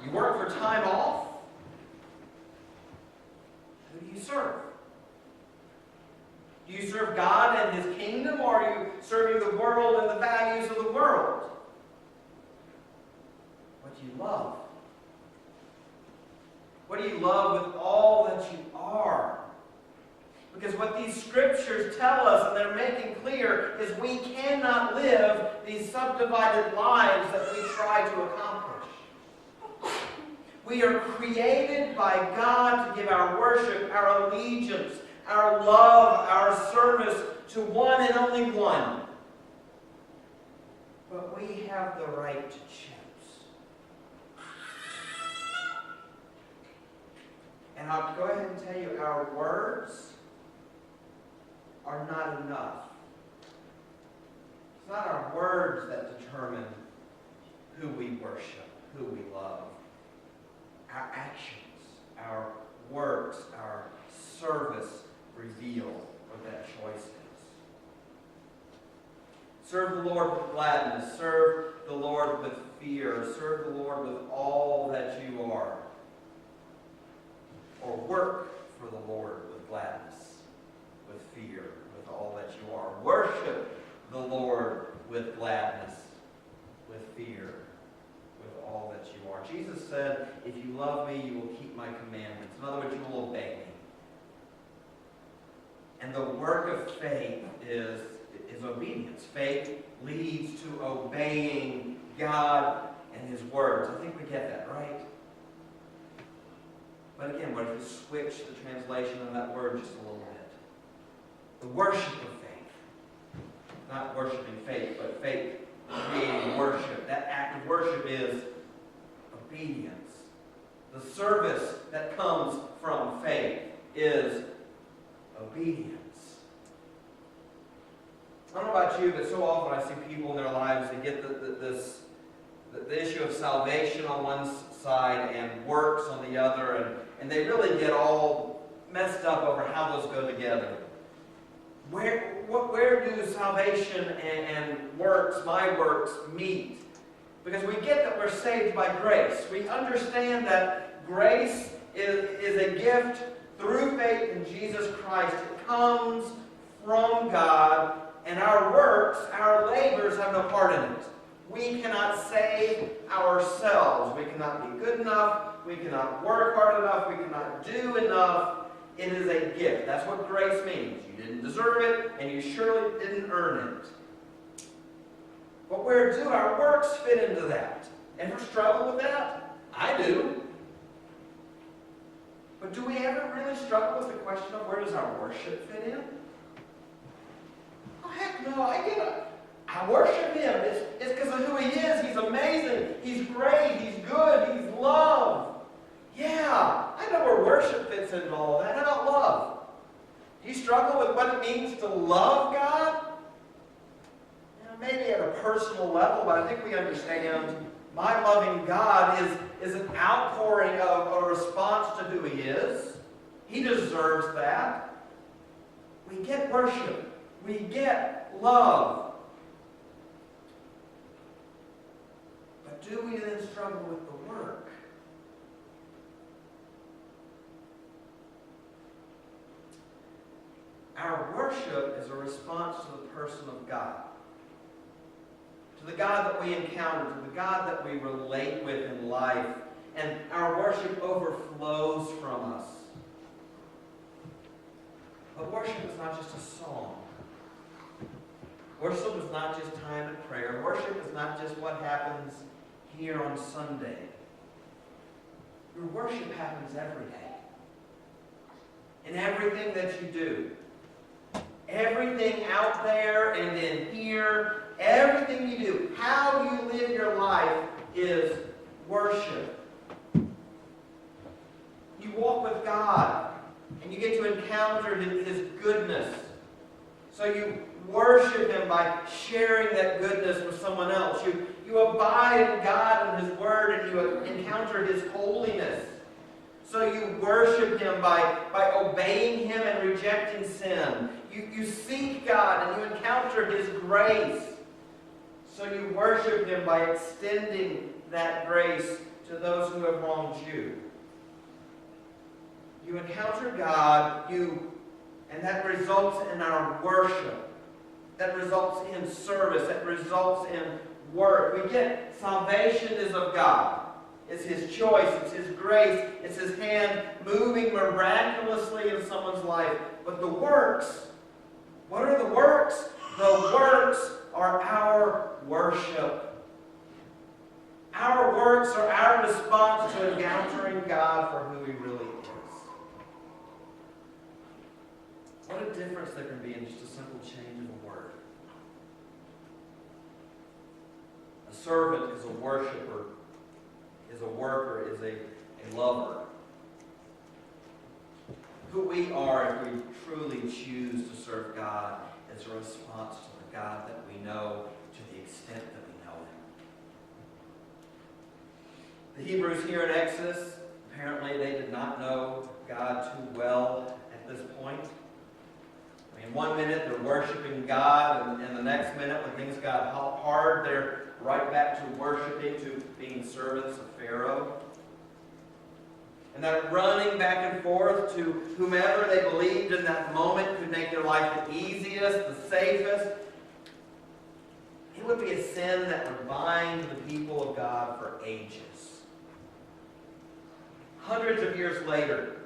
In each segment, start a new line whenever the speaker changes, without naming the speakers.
You work for time off? Who do you serve? Do you serve God and His kingdom, or are you serving the world and the values of the world? What do you love? What do you love with all that you are? Because what these scriptures tell us, and they're making clear, is we cannot live these subdivided lives that we try to accomplish. We are created by God to give our worship, our allegiance, our love, our service to one and only one. But we have the right to choose. And I'll go ahead and tell you, our words are not enough. It's not our words that determine who we worship, who we love. Our actions, our works, our service reveal what that choice is. Serve the Lord with gladness. Serve the Lord with fear. Serve the Lord with all that you are. Or work for the Lord with gladness, with fear, with all that you are. Worship the Lord with gladness, with fear, with all that you are. Jesus said, if you love me, you will keep my commandments. In other words, you will obey me. And the work of faith is obedience. Faith leads to obeying God and His words. I think we get that, right? But again, what if you switch the translation of that word just a little bit? The worship of faith. Not worshiping faith, but faith creating worship. That act of worship is obedience. The service that comes from faith is obedience. I don't know about you, but so often I see people in their lives, they get the issue of salvation on one side and works on the other, and they really get all messed up over how those go together. Where do salvation and works, my works, meet? Because we get that we're saved by grace. We understand that grace is a gift through faith in Jesus Christ. It comes from God, and our works, our labors have no part in it. We cannot save ourselves. We cannot be good enough. We cannot work hard enough. We cannot do enough. It is a gift. That's what grace means. You didn't deserve it, and you surely didn't earn it. But where do our works fit into that? Ever struggle with that? I do. But do we ever really struggle with the question of where does our worship fit in? Oh, heck no, I get it. I worship Him. It's because of who He is. He's amazing. He's great. He's good. He's love. Yeah, I know where worship fits into all that. How about love? Do you struggle with what it means to love God? Maybe at a personal level, but I think we understand my loving God is an outpouring of a response to who He is. He deserves that. We get worship. We get love. But do we then struggle with the work? Our worship is a response to the person of God. To the God that we encounter, to the God that we relate with in life. And our worship overflows from us. But worship is not just a song. Worship is not just time of prayer. Worship is not just what happens here on Sunday. Your worship happens every day. In everything that you do. Everything out there and in here, everything you do, how you live your life is worship. You walk with God and you get to encounter His goodness. So you worship Him by sharing that goodness with someone else. You abide in God and His Word, and you encounter His holiness. So you worship Him by obeying Him and rejecting sin. You seek God and you encounter His grace. So you worship Him by extending that grace to those who have wronged you. You encounter God, and that results in our worship. That results in service. That results in work. We get salvation is of God. It's His choice. It's His grace. It's His hand moving miraculously in someone's life. But the works, what are the works? The works are our worship. Our works are our response to encountering God for who He really is. What a difference there can be in just a simple change of a word. A servant is a worshiper, is a worker, is a lover. Who we are if we truly choose to serve God is a response to the God that we know to the extent that we know Him. The Hebrews here in Exodus, apparently they did not know God too well at this point. I mean, one minute they're worshiping God, and the next minute when things got hard, they're right back to worshiping, to being servants of Pharaoh. And that running back and forth to whomever they believed in that moment could make their life the easiest, the safest. It would be a sin that would bind the people of God for ages. Hundreds of years later,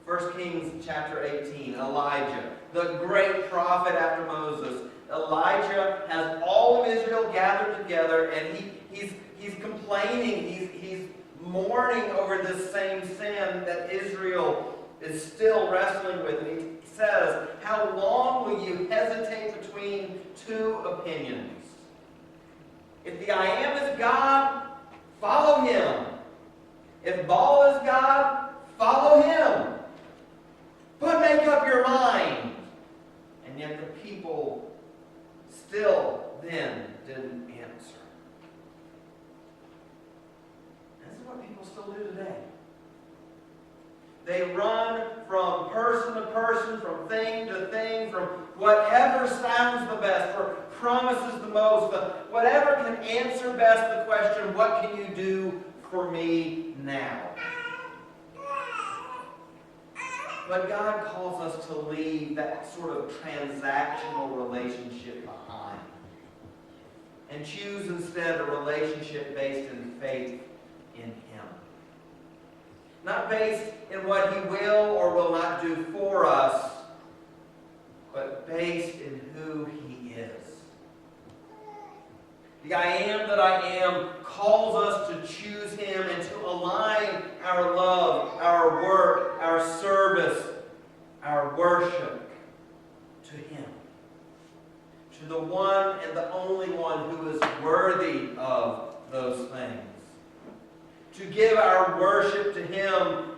1 Kings chapter 18, Elijah, the great prophet after Moses, Elijah has all of Israel gathered together, and he's complaining, he's mourning over this same sin that Israel is still wrestling with. And he says, "How long will you hesitate between two opinions? If the I Am is God, follow Him. If Baal is God, follow him. But make up your mind." And yet the people still then didn't answer. This is what people still do today. They run from person to person, from thing to thing, from whatever sounds the best, or promises the most, whatever can answer best the question, what can you do for me now? But God calls us to leave that sort of transactional relationship behind and choose instead a relationship based in faith in Him. Not based in what He will or will not do for us, but based in who He is. The I Am that I Am calls us to choose Him and to align our love, our work, our service, our worship to Him. To the one and the only one who is worthy of those things. To give our worship to Him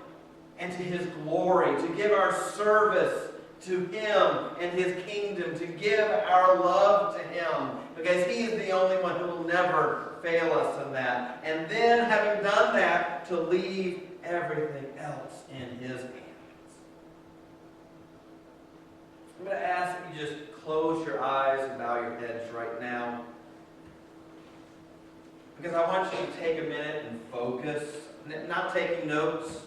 and to His glory. To give our service to Him and His kingdom. To give our love to Him. Because He is the only one who will never fail us in that. And then, having done that, to leave everything else in His hands. I'm going to ask that you just close your eyes and bow your heads right now. Because I want you to take a minute and focus. Not taking notes.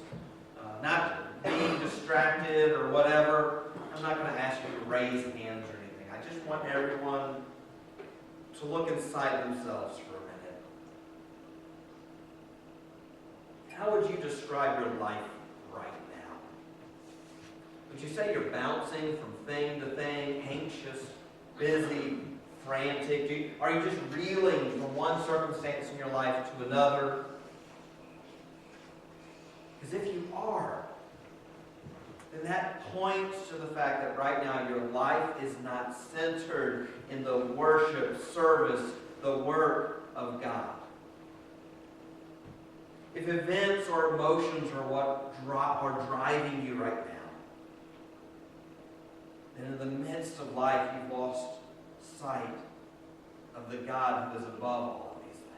Not being distracted or whatever. I'm not going to ask you to raise hands or anything. I just want everyone to look inside themselves for a minute. How would you describe your life right now? Would you say you're bouncing from thing to thing, anxious, busy, frantic? Are you just reeling from one circumstance in your life to another? Because if you are, then that points to the fact that right now your life is not centered in the worship, service, the work of God. If events or emotions are what are driving you right now, then in the midst of life you've lost sight of the God who is above all of these things.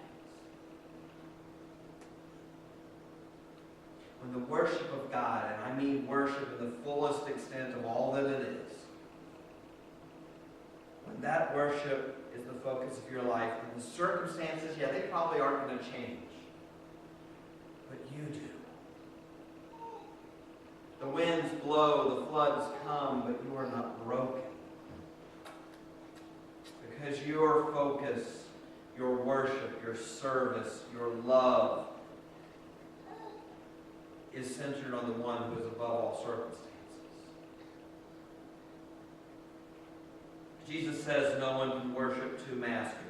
When the worship of God, and I mean worship in the fullest extent of all that it is, when that worship is the focus of your life, then the circumstances, yeah, they probably aren't going to change. floods come, but you are not broken. Because your focus, your worship, your service, your love is centered on the one who is above all circumstances. Jesus says no one can worship two masters.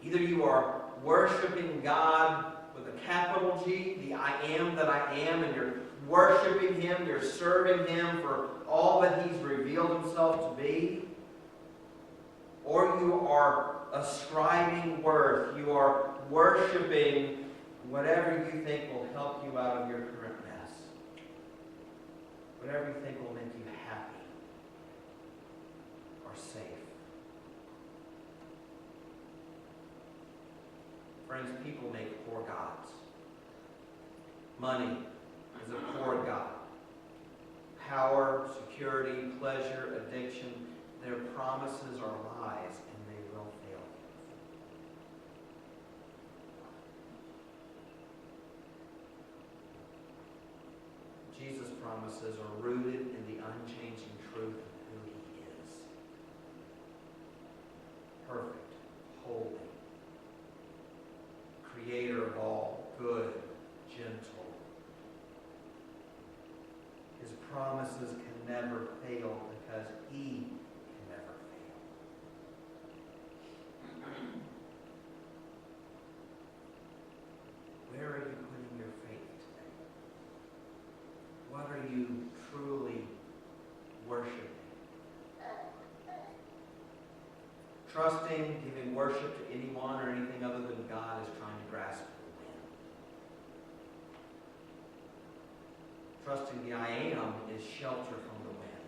Either you are worshiping God with a capital G, the I am that I am, and you're worshiping Him, you're serving Him for all that He's revealed Himself to be, or you are ascribing worth, you are worshiping whatever you think will help you out of your current mess, whatever you think will make you happy or safe. Friends, people make poor gods. Money is a poor god. Power, security, pleasure, addiction, their promises are lies, and they will fail you. Jesus' promises are rooted in the unchanging truth of who He is. Perfect, holy, Creator of all, good, gentle. His promises can never fail because He can never fail. Where are you putting your faith today? What are you truly worshiping? Trusting, giving worship to anyone or anything other than God is trying to grasp the wind. Trusting the I am is shelter from the wind.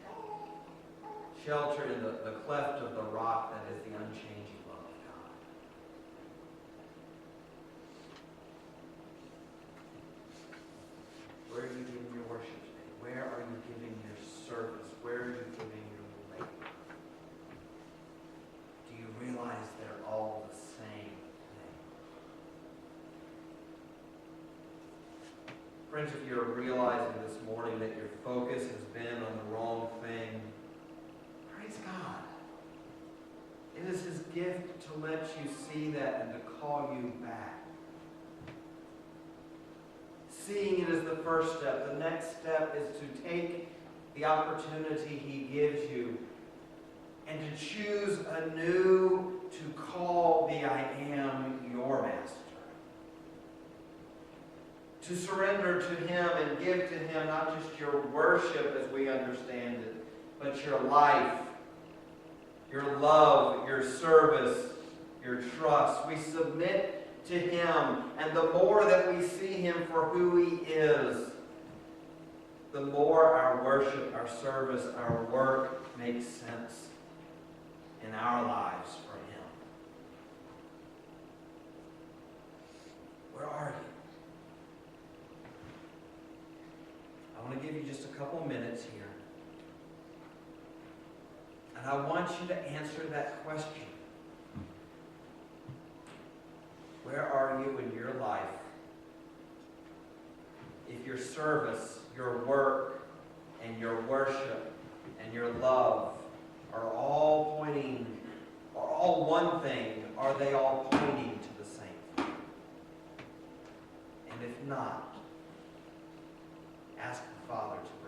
Shelter in the cleft of the rock that is the unchanging love of God. Where are you giving your worship today? Where are you giving your service? Where are you giving your labor? Do you realize they're all the same thing? Friends, if you're realizing this morning that your focus has been on the wrong thing, praise God. It is His gift to let you see that and to call you back. Seeing it is the first step. The next step is to take the opportunity He gives you and to choose anew to call the I am your master. To surrender to Him and give to Him not just your worship as we understand it, but your life, your love, your service, your trust. We submit to Him, and the more that we see Him for who He is, the more our worship, our service, our work makes sense in our lives for Him. Where are you? I want to give you just a couple minutes here. And I want you to answer that question. Where are you in your life if your service, your work, and your worship, and your love are all pointing, are all one thing? Are they all pointing to the same thing? And if not, ask the Father to